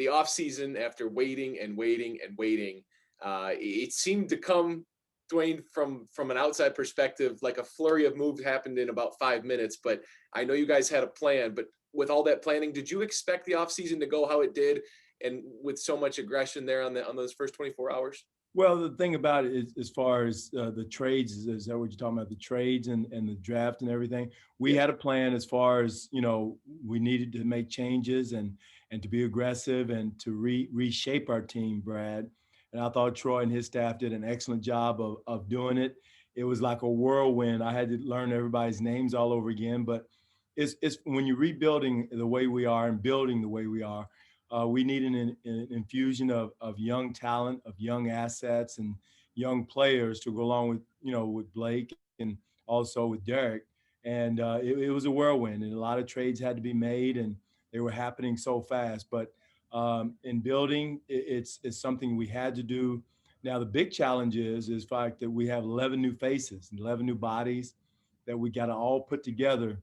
the offseason, after waiting and waiting and waiting, it seemed to come, Dwane, from an outside perspective, like a flurry of moves happened in about 5 minutes. But I know you guys had a plan. But with all that planning, did you expect the offseason to go how it did, and with so much aggression there on those first 24 hours? Well, the thing about it is, as far as the trades, is that what you're talking about? The trades and the draft and everything. We Yeah. had a plan as far as, we needed to make changes and to be aggressive and to reshape our team, Brad. And I thought Troy and his staff did an excellent job of doing it. It was like a whirlwind. I had to learn everybody's names all over again. But it's when you're rebuilding the way we are and building the way we are, we need an infusion of young talent, of young assets, and young players to go along with, with Blake and also with Derek. And it was a whirlwind, and a lot of trades had to be made, and they were happening so fast. But in building, it's something we had to do. Now the big challenge is the fact that we have 11 new faces and 11 new bodies that we got to all put together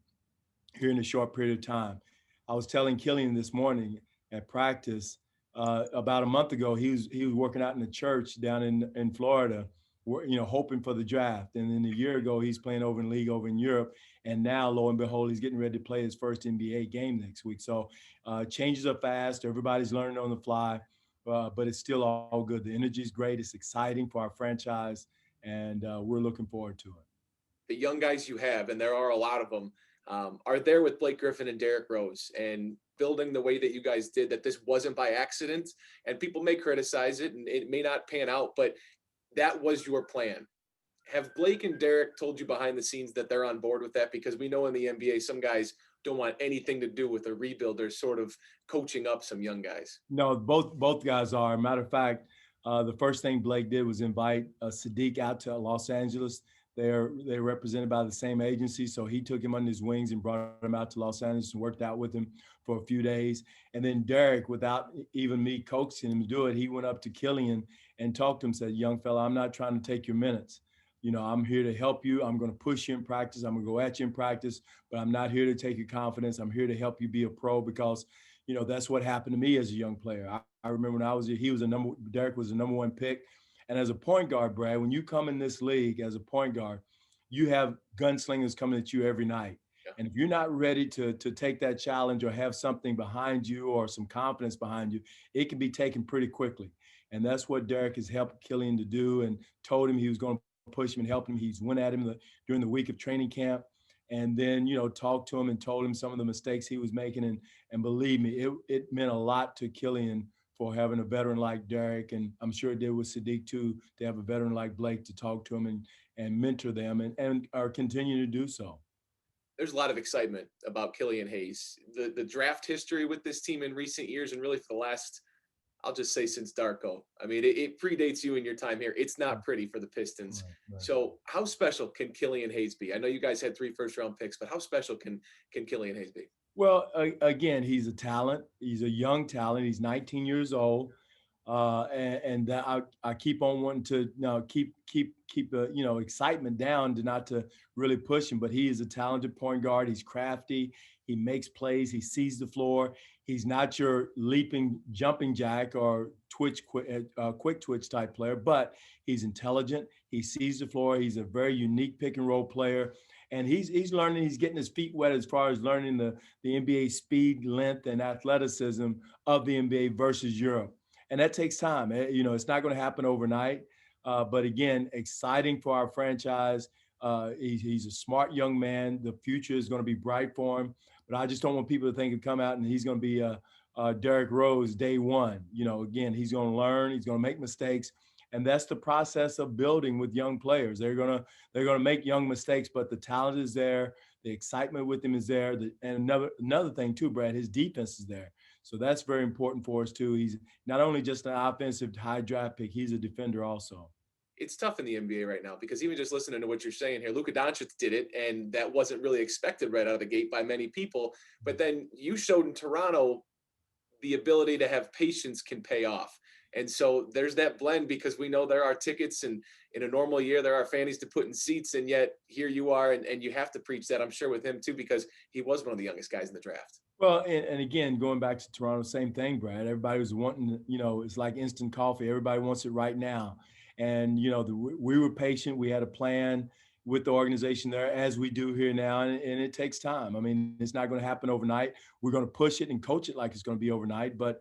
here in a short period of time. I was telling Killian this morning at practice, about a month ago, he was working out in the church down in Florida, hoping for the draft. And then a year ago, he's playing over in the league over in Europe. And now, lo and behold, he's getting ready to play his first NBA game next week. So changes are fast. Everybody's learning on the fly, but it's still all good. The energy is great. It's exciting for our franchise, and we're looking forward to it. The young guys you have, and there are a lot of them, are there with Blake Griffin and Derrick Rose, and building the way that you guys did, that this wasn't by accident. And people may criticize it and it may not pan out, but that was your plan. Have Blake and Derrick told you behind the scenes that they're on board with that? Because we know in the NBA, some guys don't want anything to do with a rebuild. They're sort of coaching up some young guys. No, both guys are. Matter of fact, the first thing Blake did was invite Sadiq out to Los Angeles. They're represented by the same agency, so he took him under his wings and brought him out to Los Angeles and worked out with him for a few days. And then Derrick, without even me coaxing him to do it, he went up to Killian and talked to him, said, "Young fella, I'm not trying to take your minutes. I'm here to help you. I'm going to push you in practice. I'm going to go at you in practice, but I'm not here to take your confidence. I'm here to help you be a pro," because, that's what happened to me as a young player. I remember when I was here, Derrick was the number one pick. And as a point guard, Brad, when you come in this league as a point guard, you have gunslingers coming at you every night. Yeah. And if you're not ready to take that challenge or have something behind you or some confidence behind you, it can be taken pretty quickly. And that's what Derrick has helped Killian to do, and told him he was going to push him and help him. He's went at him during the week of training camp, and then, talked to him and told him some of the mistakes he was making. And believe me, it meant a lot to Killian for having a veteran like Derrick, and I'm sure it did with Sadiq too, to have a veteran like Blake to talk to him and mentor them and are continuing to do so. There's a lot of excitement about Killian Hayes. The draft history with this team in recent years, and really for the last, I'll just say since Darko. I mean, it predates you in your time here. It's not pretty for the Pistons. Right. So how special can Killian Hayes be? I know you guys had 3 first-round picks, but how special can Killian Hayes be? Well, again, he's a talent. He's a young talent. He's 19 years old, and that I keep on wanting to keep excitement down to really push him. But he is a talented point guard. He's crafty. He makes plays. He sees the floor. He's not your leaping, jumping jack or quick twitch type player, but he's intelligent. He sees the floor. He's a very unique pick and roll player. And he's learning, he's getting his feet wet as far as learning the NBA speed, length, and athleticism of the NBA versus Europe. And that takes time. It's not going to happen overnight. But again, exciting for our franchise. He's a smart young man. The future is going to be bright for him. But I just don't want people to think he'll come out and he's going to be Derrick Rose day one. Again, he's going to learn. He's going to make mistakes. And that's the process of building with young players. They're gonna make young mistakes, but the talent is there, the excitement with him is there. And another thing too, Brad, his defense is there. So that's very important for us too. He's not only just an offensive high draft pick, he's a defender also. It's tough in the NBA right now, because even just listening to what you're saying here, Luka Doncic did it, and that wasn't really expected right out of the gate by many people. But then you showed in Toronto the ability to have patience can pay off. And so there's that blend, because we know there are tickets, and in a normal year, there are fannies to put in seats. And yet here you are, and you have to preach that, I'm sure, with him too, because he was one of the youngest guys in the draft. Well, and again, going back to Toronto, same thing, Brad. Everybody was wanting, it's like instant coffee. Everybody wants it right now. And, we were patient. We had a plan with the organization there, as we do here now. And it takes time. I mean, it's not going to happen overnight. We're going to push it and coach it like it's going to be overnight. But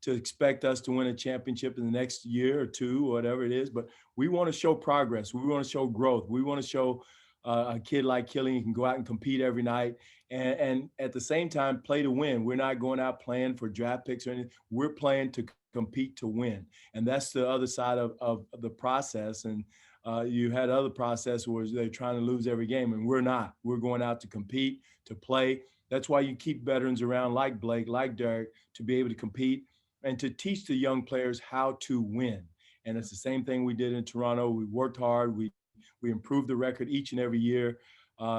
to expect us to win a championship in the next year or two, or whatever it is, but we want to show progress. We want to show growth. We want to show a kid like Killian can go out and compete every night and at the same time play to win. We're not going out playing for draft picks or anything. We're playing to compete to win, and that's the other side of the process. And you had other process where they're trying to lose every game, and we're not. We're going out to compete, to play. That's why you keep veterans around like Blake, like Derek, to be able to compete and to teach the young players how to win. And it's the same thing we did in Toronto. We worked hard. We improved the record each and every year.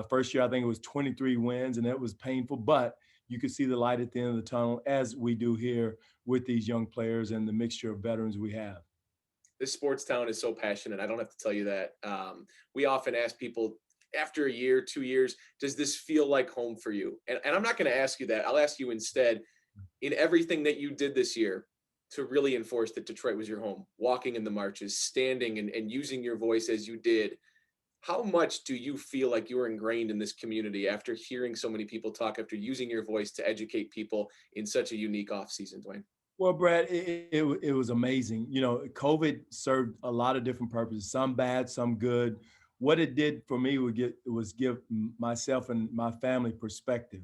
First year, I think it was 23 wins, and it was painful, but you could see the light at the end of the tunnel, as we do here with these young players and the mixture of veterans we have. This sports town is so passionate. I don't have to tell you that. We often ask people after a year, 2 years, does this feel like home for you? And I'm not going to ask you that. I'll ask you instead, in everything that you did this year to really enforce that Detroit was your home, walking in the marches, standing and using your voice as you did, how much do you feel like you're ingrained in this community after hearing so many people talk, after using your voice to educate people in such a unique offseason, Dwane? Well, Brad, it was amazing. COVID served a lot of different purposes, some bad, some good. What it did for me was give myself and my family perspective.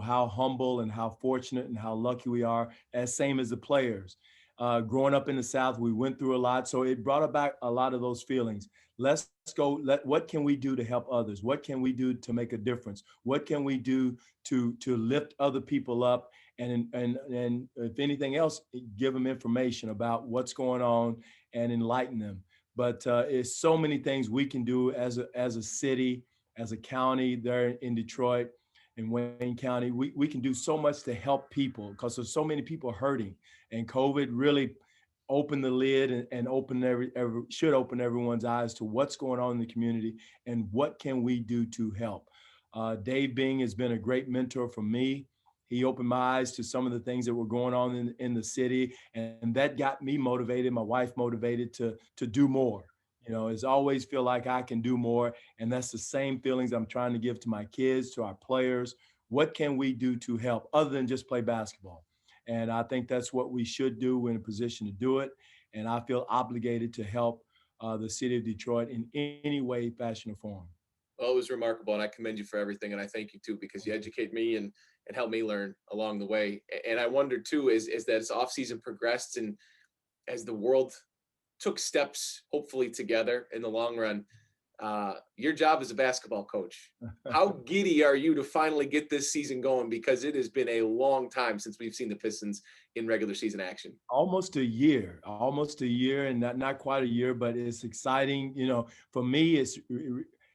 How humble and how fortunate and how lucky we are, as same as the players. Growing up in the South, we went through a lot, so it brought back a lot of those feelings. Let's go. What can we do to help others? What can we do to make a difference? What can we do to lift other people up? And if anything else, give them information about what's going on and enlighten them. But it's so many things we can do as a city, as a county there in Detroit, in Wayne County. We can do so much to help people because there's so many people hurting. And COVID really opened the lid and should open everyone's eyes to what's going on in the community and what can we do to help. Dave Bing has been a great mentor for me. He opened my eyes to some of the things that were going on in the city, and that got me motivated, my wife motivated to do more. It's always feel like I can do more, and that's the same feelings I'm trying to give to my kids, to our players. What can we do to help other than just play basketball? And I think that's what we should do. We're in a position to do it, and I feel obligated to help the city of Detroit in any way, fashion, or form. Well, it was remarkable, and I commend you for everything, and I thank you too because you educate me and help me learn along the way. And I wonder too is that as off season progressed and as the world took steps, hopefully together in the long run, your job as a basketball coach. How giddy are you to finally get this season going? Because it has been a long time since we've seen the Pistons in regular season action. Almost a year, and not quite a year, but it's exciting. For me, it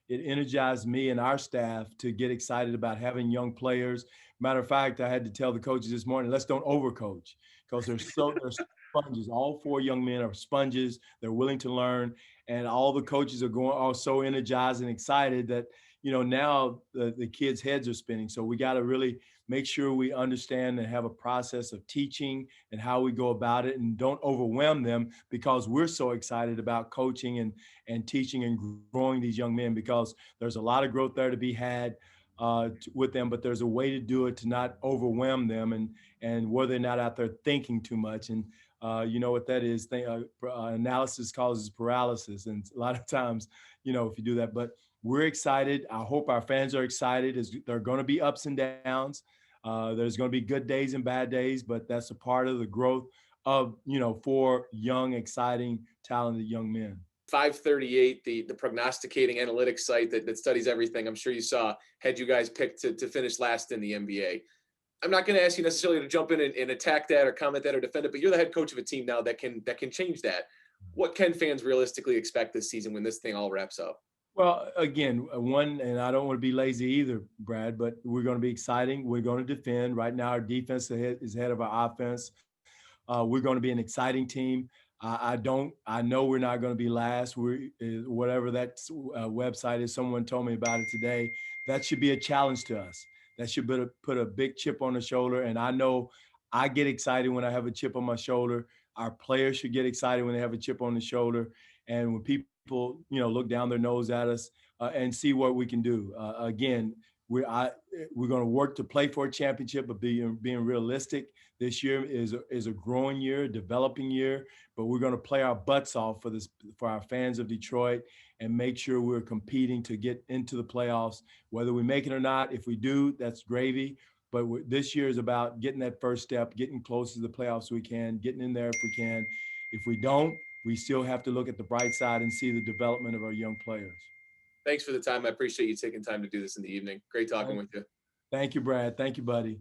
energized me and our staff to get excited about having young players. Matter of fact, I had to tell the coaches this morning, let's don't overcoach because they're sponges. All four young men are sponges. They're willing to learn, and all the coaches are so energized and excited that now the kids' heads are spinning. So we got to really make sure we understand and have a process of teaching and how we go about it, and don't overwhelm them because we're so excited about coaching and teaching and growing these young men, because there's a lot of growth there to be had with them, but there's a way to do it to not overwhelm them and where they're not out there thinking too much. And you know what that is, analysis causes paralysis, and a lot of times if you do that. But we're excited. I hope our fans are excited. There are going to be ups and downs. There's going to be good days and bad days, but that's a part of the growth of for young, exciting, talented young men. 538, the prognosticating analytics site that studies everything, I'm sure you saw, had you guys picked to finish last in the NBA. I'm not going to ask you necessarily to jump in and attack that or comment that or defend it, but you're the head coach of a team now that can change that. What can fans realistically expect this season when this thing all wraps up? Well, again, and I don't want to be lazy either, Brad, but we're going to be exciting. We're going to defend. Right now, our defense is ahead of our offense. We're going to be an exciting team. I know we're not going to be last. Whatever that website is, someone told me about it today. That should be a challenge to us. that should put a big chip on the shoulder. And I know I get excited when I have a chip on my shoulder. Our players should get excited when they have a chip on the shoulder. And when people, look down their nose at us and see what we can do. Again, we're going to work to play for a championship, but being realistic. This year is a growing year, developing year, but we're going to play our butts off for our fans of Detroit and make sure we're competing to get into the playoffs. Whether we make it or not, if we do, that's gravy. But this year is about getting that first step, getting close to the playoffs we can, getting in there if we can. If we don't, we still have to look at the bright side and see the development of our young players. Thanks for the time. I appreciate you taking time to do this in the evening. Great talking with you. Thank you, Brad. Thank you, buddy.